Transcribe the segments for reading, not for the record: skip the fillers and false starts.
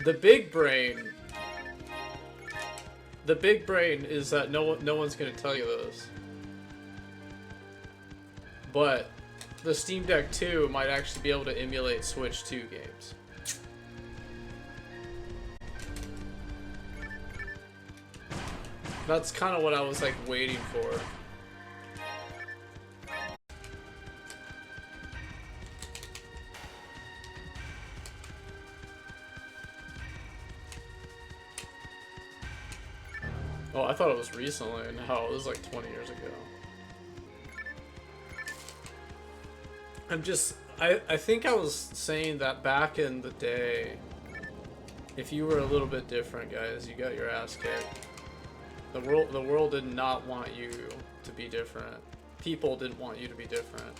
The big brain. The big brain is that no one's gonna tell you this. But the Steam Deck 2 might actually be able to emulate Switch 2 games. That's kind of what I was like waiting for. Oh, I thought it was recently. No, it was like 20 years ago. I think I was saying that back in the day, if you were a little bit different, guys, you got your ass kicked. The world did not want you to be different. People didn't want you to be different.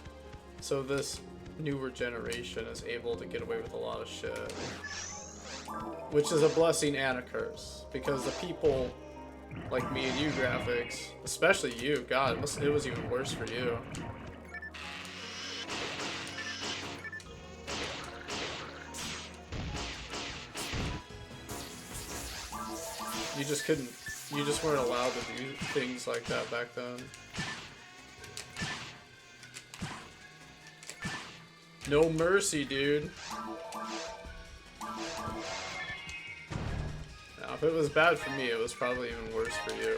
So this newer generation is able to get away with a lot of shit. Which is a blessing and a curse. Because the people like me and you, graphics, especially you, God, it was even worse for you. You just couldn't, you just weren't allowed to do things like that back then. No mercy, dude. Now, if it was bad for me, it was probably even worse for you.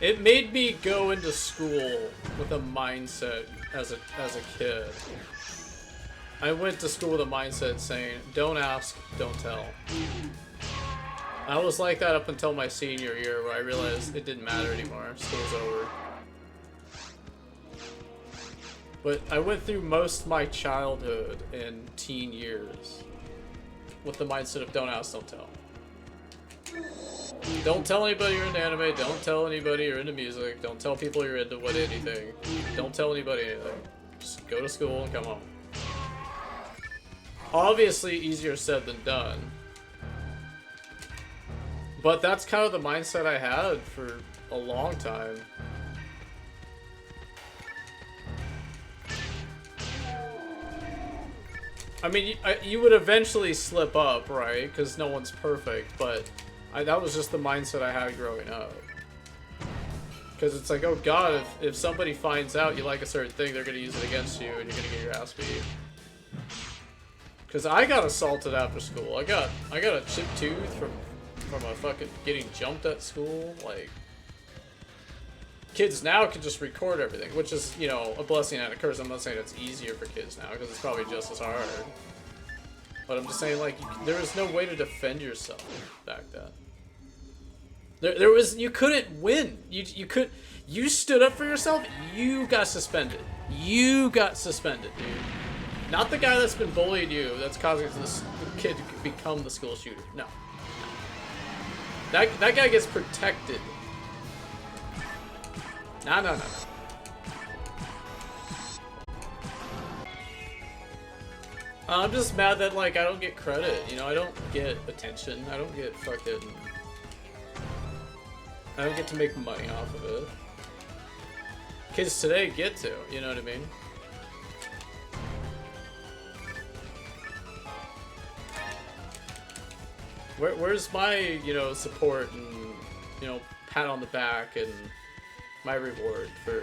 It made me go into school with a mindset as a kid. I went to school with a mindset saying, don't ask, don't tell. I was like that up until my senior year, where I realized it didn't matter anymore. School's over. But I went through most of my childhood and teen years with the mindset of don't ask, don't tell. Don't tell anybody you're into anime, don't tell anybody you're into music, don't tell people you're into anything. Don't tell anybody anything. Just go to school and come home. Obviously easier said than done. But that's kind of the mindset I had for a long time. I mean, you would eventually slip up, right? Because no one's perfect, but that was just the mindset I had growing up. Because it's like, oh god, if somebody finds out you like a certain thing, they're going to use it against you and you're going to get your ass beat. Because I got assaulted after school. I got a chipped tooth from a fucking getting jumped at school. Like, kids now can just record everything, which is, you know, a blessing and a curse. I'm not saying it's easier for kids now, because it's probably just as hard. But I'm just saying, like, there was no way to defend yourself back then. There was, you couldn't win. You stood up for yourself, you got suspended. You got suspended, dude. Not the guy that's been bullying you, that's causing this kid to become the school shooter. No. That guy gets protected. No. I'm just mad that, like, I don't get credit, you know, I don't get attention, I don't get to make money off of it. Kids today get to, you know what I mean? Where's my, you know, support and, you know, pat on the back and my reward for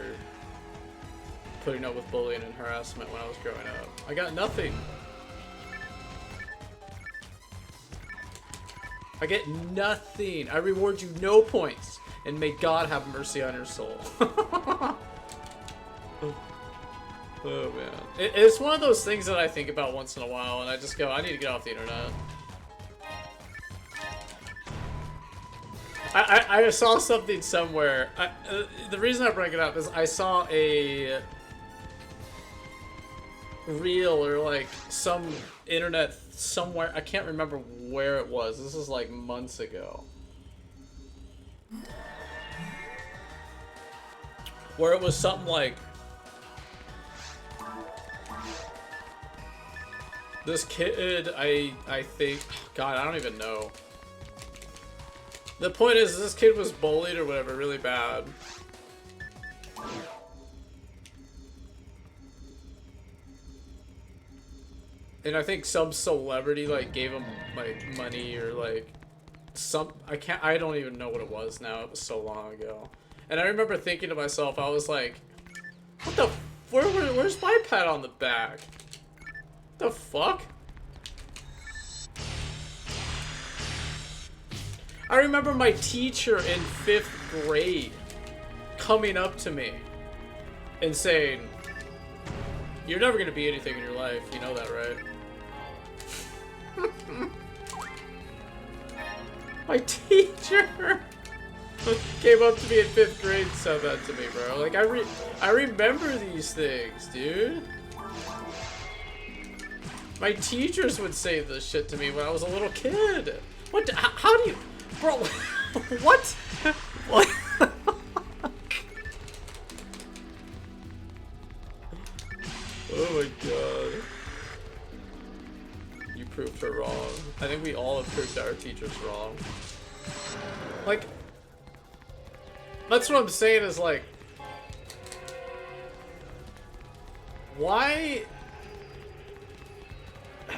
putting up with bullying and harassment when I was growing up? I got nothing. I get nothing. I reward you no points, and may God have mercy on your soul. Oh man, it's one of those things that I think about once in a while, and I just go, I need to get off the internet. I saw something somewhere. The reason I bring it up is I saw a reel or like some internet somewhere. I can't remember where it was. This is like months ago. Where it was something like, this kid, I think, God, I don't even know. The point is, this kid was bullied or whatever really bad. And I think some celebrity like gave him like money or like I don't even know what it was now. It was so long ago. And I remember thinking to myself, I was like, what the where's my pat on the back? What the fuck? I remember my teacher in 5th grade coming up to me and saying, "You're never gonna be anything in your life, you know that, right?" My teacher came up to me in 5th grade and said that to me, bro. Like, I remember these things, dude. My teachers would say this shit to me when I was a little kid. What? How do you... Bro, what? What? Oh my god. You proved her wrong. I think we all have proved our teachers wrong. Like, that's what I'm saying is like, why? I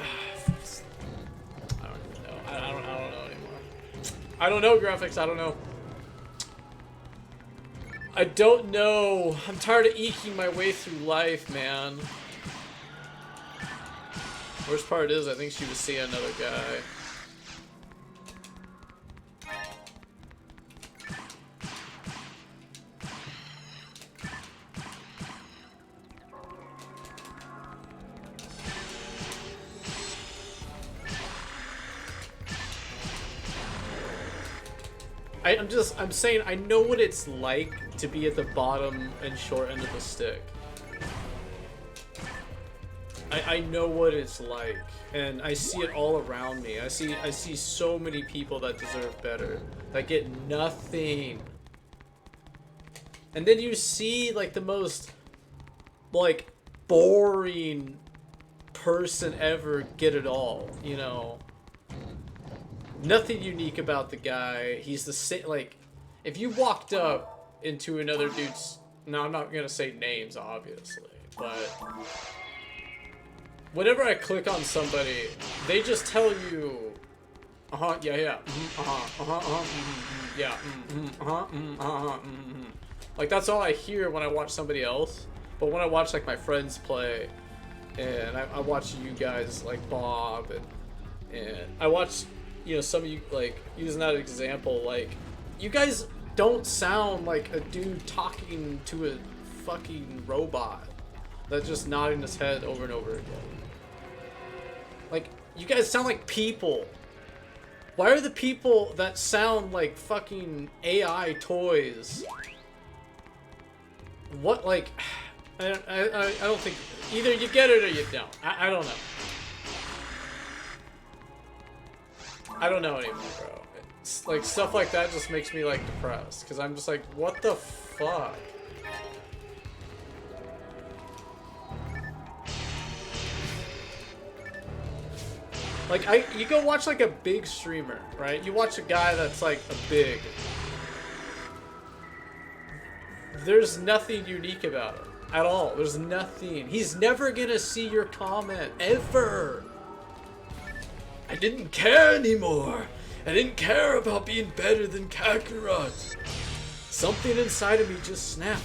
don't even know. I don't know anymore. I don't know, graphics. I don't know. I don't know. I'm tired of eking my way through life, man. Worst part is, I think she was seeing another guy. I'm saying I know what it's like to be at the bottom and short end of the stick. I know what it's like, and I see it all around me. I see so many people that deserve better, that get nothing. And then you see like the most like boring person ever get it all, you know. Nothing unique about the guy. He's the same. Like, if you walked up into another dude's... No, I'm not gonna say names, obviously, but whenever I click on somebody, they just tell you, yeah, yeah, Like, that's all I hear when I watch somebody else. But when I watch, like, my friends play, and I watch you guys, like Bob, and I watch... You know, some of you, like, using that example, like, you guys don't sound like a dude talking to a fucking robot that's just nodding his head over and over again. Like, you guys sound like people. Why are the people that sound like fucking AI toys? What, like, I don't think, either you get it or you don't. I don't know. I don't know anymore, bro. It's like stuff like that just makes me like depressed, because I'm just like, what the fuck? Like, you go watch like a big streamer, right? You watch a guy that's like a big. There's nothing unique about him at all. There's nothing. He's never gonna see your comment ever. I didn't care anymore. I didn't care about being better than Kakarot. Something inside of me just snapped.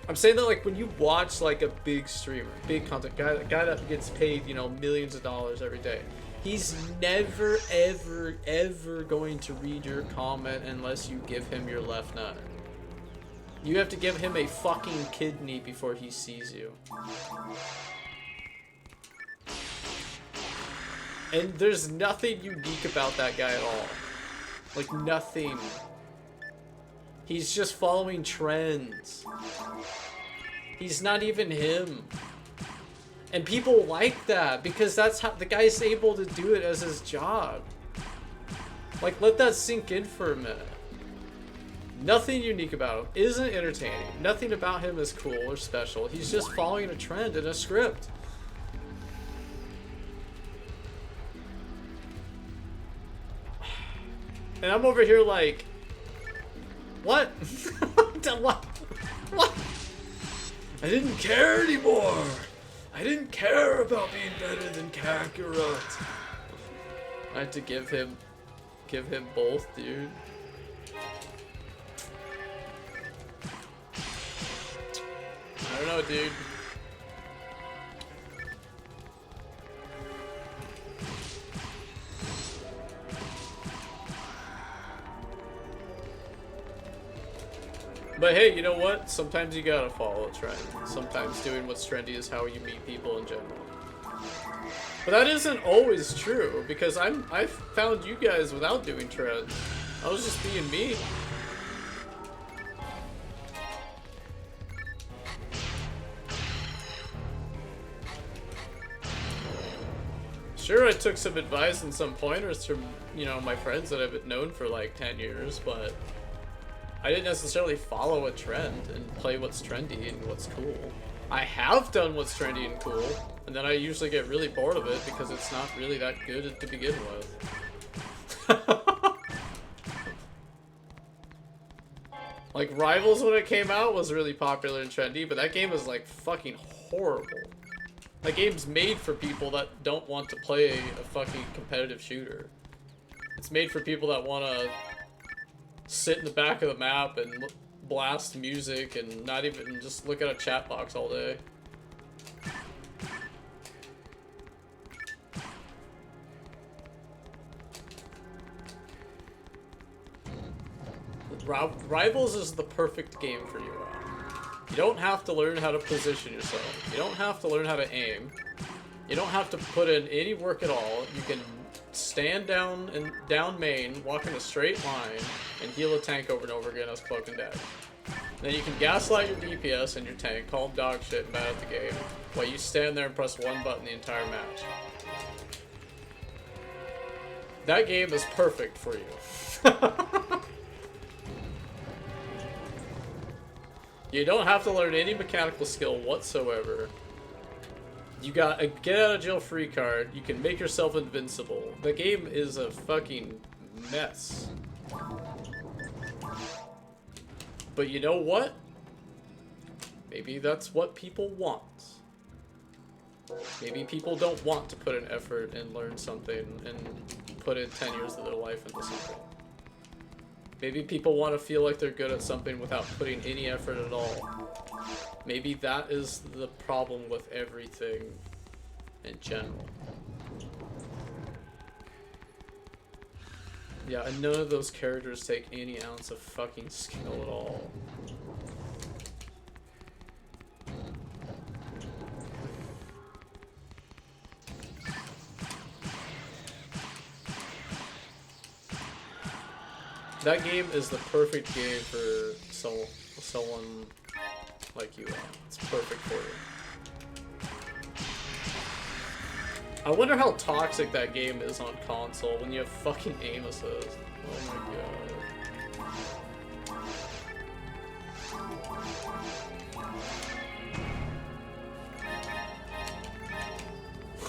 I'm saying that, like, when you watch like a big streamer, big content guy that gets paid, you know, millions of dollars every day, he's never ever going to read your comment unless you give him your left nut. You have to give him a fucking kidney before he sees you. And there's nothing unique about that guy at all. Like, nothing. He's just following trends. He's not even him. And people like that because that's how the guy's able to do it as his job. Like, let that sink in for a minute. Nothing unique about him. Isn't entertaining. Nothing about him is cool or special. He's just following a trend and a script. And I'm over here like, what? What? What? I didn't care anymore. I didn't care about being better than Kakarot. I had to give him both, dude. I don't know, dude. But hey, you know what? Sometimes you gotta follow a trend. Sometimes doing what's trendy is how you meet people in general. But that isn't always true, because I found you guys without doing trends. I was just being me. Sure, I took some advice and some pointers from, you know, my friends that I've known for like 10 years, but I didn't necessarily follow a trend and play what's trendy and what's cool. I have done what's trendy and cool, and then I usually get really bored of it because it's not really that good to begin with. Like, Rivals, when it came out, was really popular and trendy, but that game is like fucking horrible. That game's made for people that don't want to play a fucking competitive shooter. It's made for people that want to sit in the back of the map and blast music and not even just look at a chat box all day. Rivals is the perfect game for you. You don't have to learn how to position yourself. You don't have to learn how to aim. You don't have to put in any work at all. You can stand down and down main, walk in a straight line, and heal a tank over and over again as Cloak and Dagger. Then you can gaslight your DPS and your tank, call them dog shit and bad at the game, while you stand there and press one button the entire match. That game is perfect for you. You don't have to learn any mechanical skill whatsoever. You got a get out of jail free card. You can make yourself invincible. The game is a fucking mess. But you know what? Maybe that's what people want. Maybe people don't want to put in effort and learn something and put in 10 years of their life into something. Maybe people want to feel like they're good at something without putting any effort at all. Maybe that is the problem with everything in general. Yeah, and none of those characters take any ounce of fucking skill at all. That game is the perfect game for someone like you. It's perfect for you. I wonder how toxic that game is on console when you have fucking aim assist. Oh my god.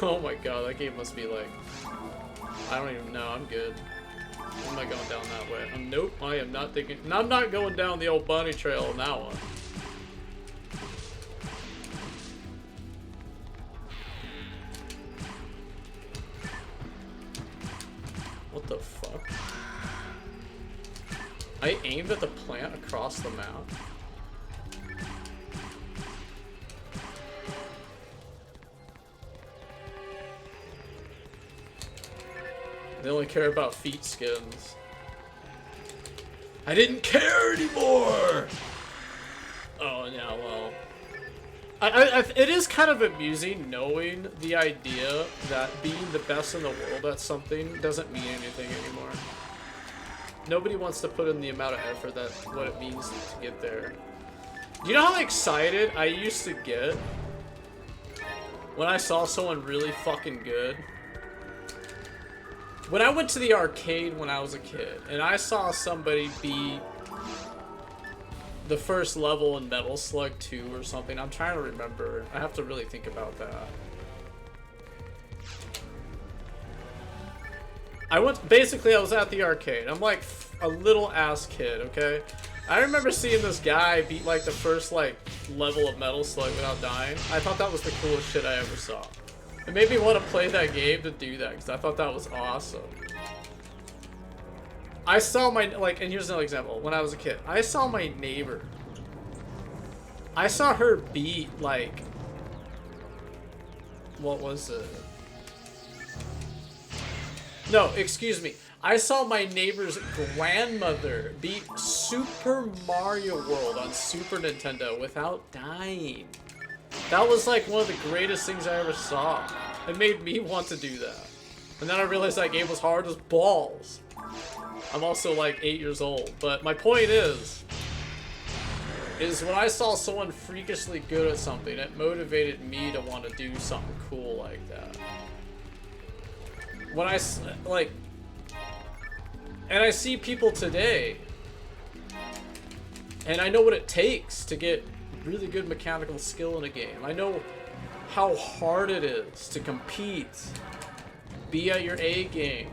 Oh my god, that game must be like... I don't even know, I'm good. I'm not going down that way. Nope, I am not thinking... I'm not going down the old bunny trail on that one. What the fuck? I aimed at the plant across the map. They only care about feet skins. I didn't care anymore! Oh, yeah, well... it is kind of amusing knowing the idea that being the best in the world at something doesn't mean anything anymore. Nobody wants to put in the amount of effort that what it means to get there. Do you know how excited I used to get when I saw someone really fucking good? When I went to the arcade when I was a kid, and I saw somebody beat the first level in Metal Slug 2 or something, I'm trying to remember. I have to really think about that. basically I was at the arcade. I'm like a little ass kid, okay? I remember seeing this guy beat like the first like level of Metal Slug without dying. I thought that was the coolest shit I ever saw. It made me want to play that game to do that because I thought that was awesome. I saw my, like, and here's another example. When I was a kid, I saw my neighbor. I saw her beat like, what was it? No, excuse me. I saw my neighbor's grandmother beat Super Mario World on Super Nintendo without dying. That was like one of the greatest things I ever saw. It made me want to do that. And then I realized that game was hard as balls. I'm also like 8 years old. But my point is when I saw someone freakishly good at something, it motivated me to want to do something cool like that. When I, like, and I see people today, and I know what it takes to get really good mechanical skill in a game. I know how hard it is to compete, be at your A game,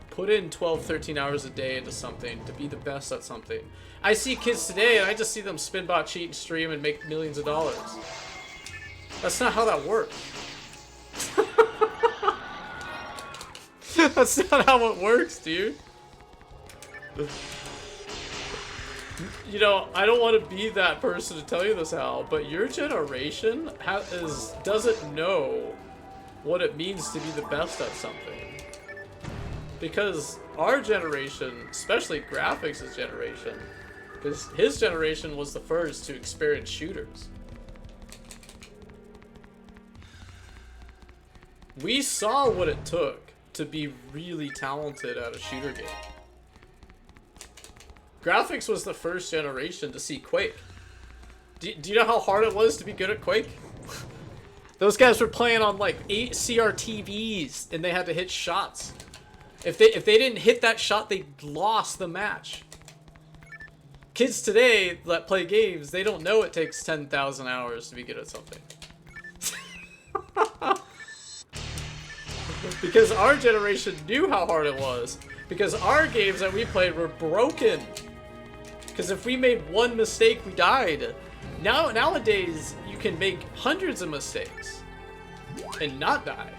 put in 12, 13 hours a day into something to be the best at something. I see kids today, and I just see them spin bot, cheat, and stream and make millions of dollars. That's not how that works. That's not how it works, dude. You know, I don't want to be that person to tell you this, Hal, but your generation doesn't know what it means to be the best at something. Because our generation, especially Graphics' generation, because his generation was the first to experience shooters. We saw what it took to be really talented at a shooter game. Graphics was the first generation to see Quake. Do you know how hard it was to be good at Quake? Those guys were playing on like 8 CRTVs and they had to hit shots. If they didn't hit that shot, they lost the match. Kids today that play games, they don't know it takes 10,000 hours to be good at something. Because our generation knew how hard it was. Because our games that we played were broken. Because if we made one mistake, we died. Nowadays, you can make hundreds of mistakes and not die.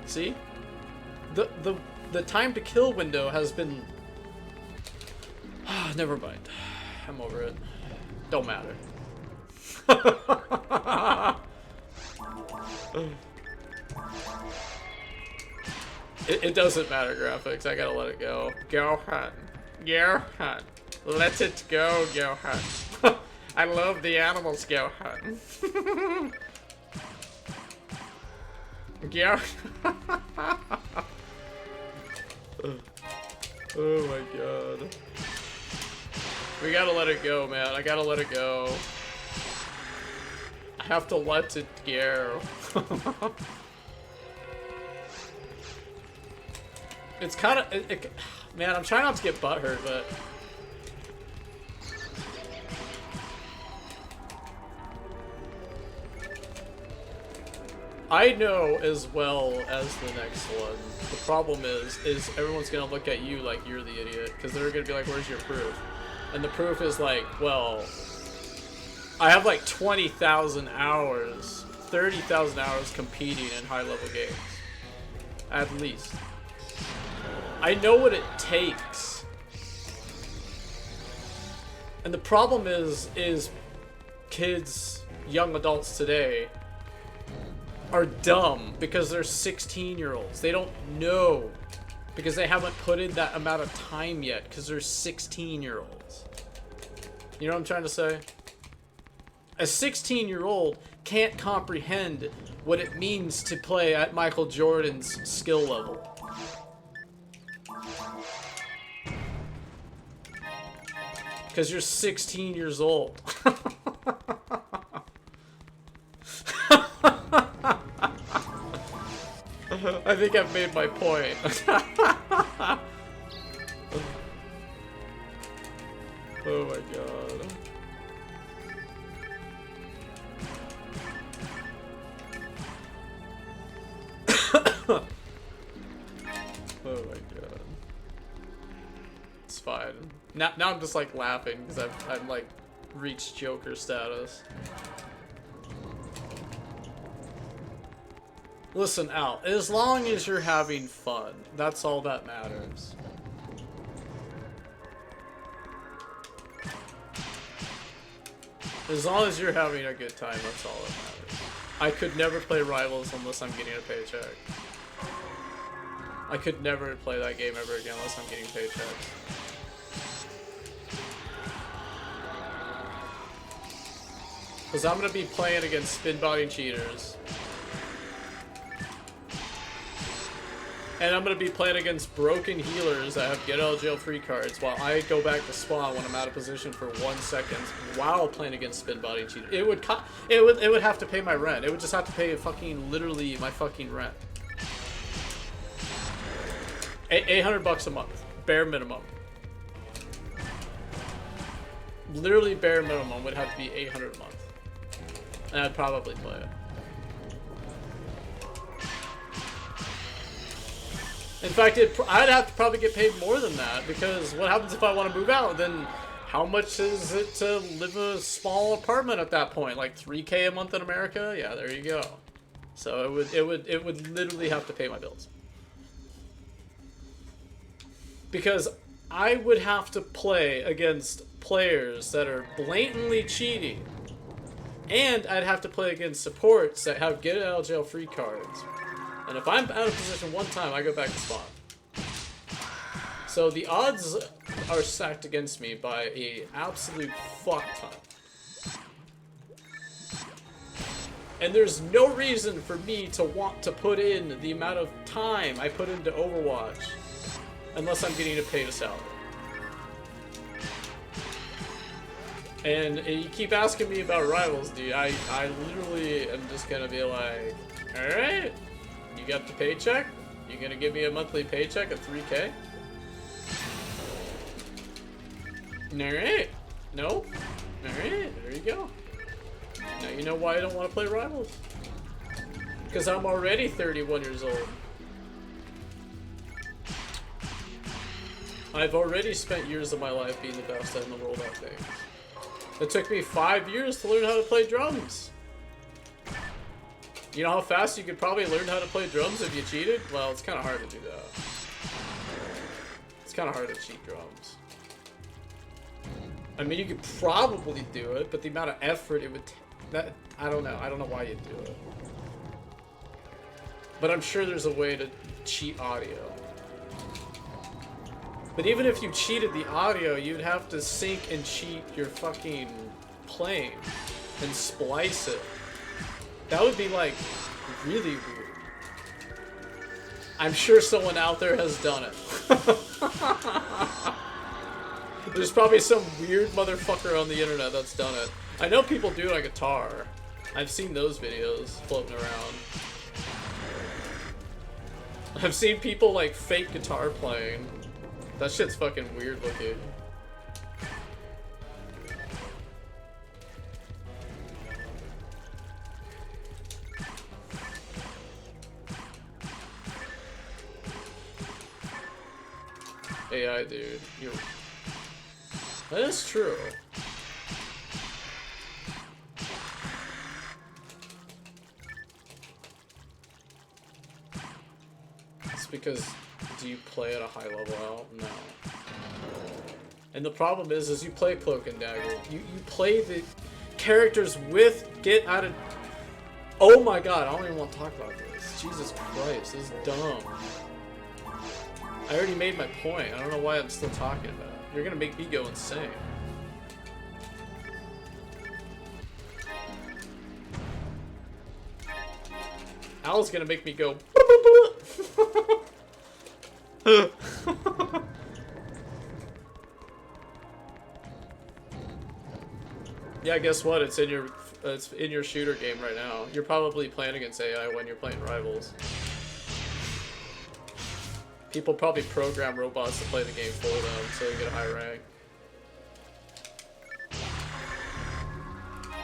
See? The time to kill window has been... Never mind. I'm over it. Don't matter. It doesn't matter, Graphics. I gotta let it go. Go hunt. Go hunt. Let it go, go hunt. I love the animals, go hunt. Go. Oh my god. We gotta let it go, man. I gotta let it go. I have to let it go. It's kind of... man, I'm trying not to get butthurt, but... I know as well as the next one. The problem is everyone's gonna look at you like you're the idiot, because they're gonna be like, where's your proof? And the proof is like, well, I have like 20,000 hours, 30,000 hours competing in high-level games. At least. I know what it takes. And the problem is kids, young adults today, are dumb because they're 16-year-olds. They don't know because they haven't put in that amount of time yet because they're 16-year-olds. You know what I'm trying to say? A 16-year-old can't comprehend what it means to play at Michael Jordan's skill level. Because you're 16 years old. I think I've made my point. Oh my god. Oh Oh my god. It's fine. Now I'm just like laughing because I'm like reached Joker status. Listen, Al, as long as you're having fun, that's all that matters. As long as you're having a good time, that's all that matters. I could never play Rivals unless I'm getting a paycheck. I could never play that game ever again unless I'm getting paychecks. Because I'm going to be playing against spin-botting cheaters. And I'm going to be playing against broken healers that have get out of jail free cards while I go back to spawn when I'm out of position for 1 second while playing against spin-botting cheaters. It would have to pay my rent. It would just have to pay fucking literally my fucking rent. $800 a month, bare minimum. Literally bare minimum would have to be $800 a month, and I'd probably play it. In fact, I'd have to probably get paid more than that, because what happens if I want to move out? Then how much is it to live in a small apartment at that point? Like $3K a month in America? Yeah, there you go. So it would literally have to pay my bills. Because I would have to play against players that are blatantly cheating. And I'd have to play against supports that have get out of jail free cards. And if I'm out of position one time, I go back to spawn. So the odds are stacked against me by a absolute fuck ton. And there's no reason for me to want to put in the amount of time I put into Overwatch unless I'm getting paid a salary. And you keep asking me about Rivals, dude. I literally am just gonna be like, alright, you got the paycheck? You gonna give me a monthly paycheck of 3K? Alright. No? Alright, there you go. Now you know why I don't want to play Rivals. Because I'm already 31 years old. I've already spent years of my life being the best in the world at things. It took me 5 years to learn how to play drums. You know how fast you could probably learn how to play drums if you cheated? Well, it's kind of hard to do that. It's kind of hard to cheat drums. I mean, you could probably do it, but the amount of effort it would take, I don't know. I don't know why you'd do it. But I'm sure there's a way to cheat audio. But even if you cheated the audio, you'd have to sync and cheat your fucking plane and splice it. That would be like really weird. I'm sure someone out there has done it. There's probably some weird motherfucker on the internet that's done it. I know people do it on guitar. I've seen those videos floating around. I've seen people like fake guitar playing. That shit's fucking weird looking. AI, dude. That is true. It's because, do you play at a high level out? No. And the problem is you play Cloak and Dagger. You play the characters with get out of... Oh my god, I don't even want to talk about this. Jesus Christ, this is dumb. I already made my point. I don't know why I'm still talking about it. You're gonna make me go insane. Al's gonna make me go... Yeah, guess what? It's in your shooter game right now. You're probably playing against AI when you're playing Rivals. People probably program robots to play the game for them so they get a high rank.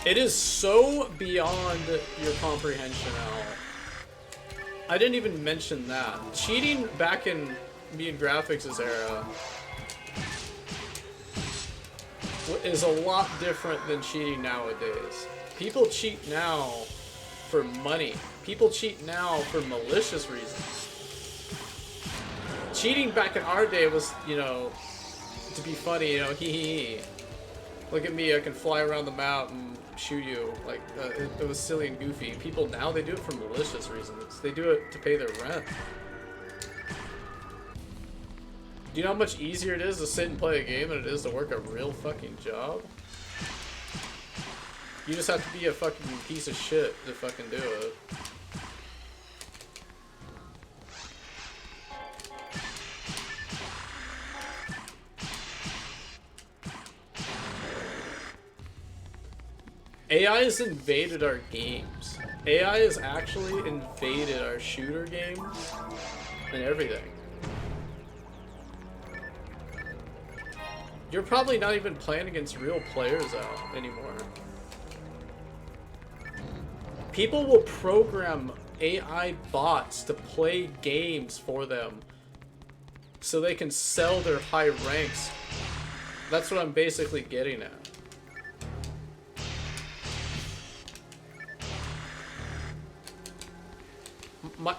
It is so beyond your comprehension, Al. I didn't even mention that. Cheating back in me and graphics' era is a lot different than cheating nowadays. People cheat now for money. People cheat now for malicious reasons. Cheating back in our day was, you know, to be funny, you know, hee hee hee. Look at me, I can fly around the map and shoot you. Like, it was silly and goofy. People now, they do it for malicious reasons. They do it to pay their rent. Do you know how much easier it is to sit and play a game than it is to work a real fucking job? You just have to be a fucking piece of shit to fucking do it. AI has invaded our games. AI has actually invaded our shooter games and everything. You're probably not even playing against real players out anymore. People will program AI bots to play games for them so they can sell their high ranks. That's what I'm basically getting at.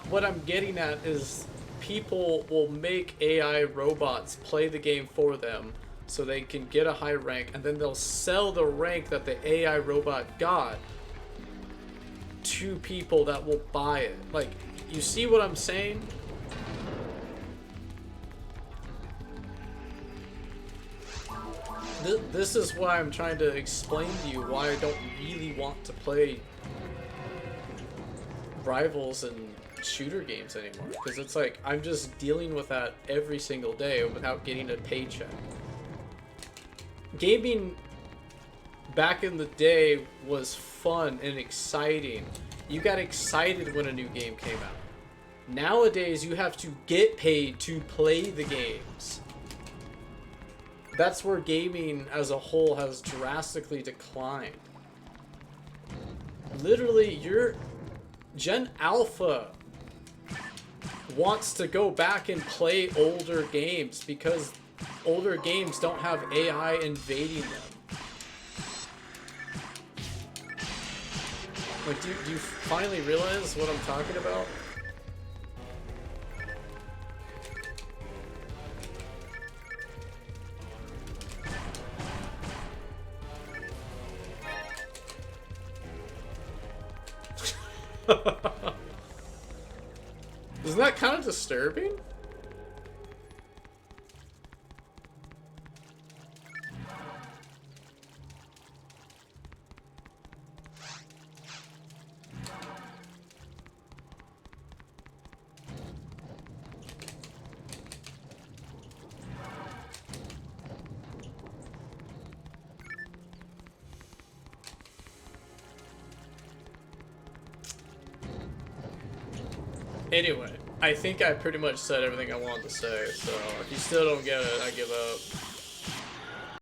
What I'm getting at is people will make AI robots play the game for them so they can get a high rank, and then they'll sell the rank that the AI robot got to people that will buy it. Like, you see what I'm saying? This is why I'm trying to explain to you why I don't really want to play Rivals and shooter games anymore, because it's like I'm just dealing with that every single day without getting a paycheck. Gaming back in the day was fun and exciting. You got excited when a new game came out. Nowadays you have to get paid to play the games. That's where gaming as a whole has drastically declined. Literally, your Gen Alpha wants to go back and play older games because older games don't have AI invading them. Like, do you finally realize what I'm talking about? Isn't that kind of disturbing? Anyway, I think I pretty much said everything I wanted to say, so if you still don't get it, I give up.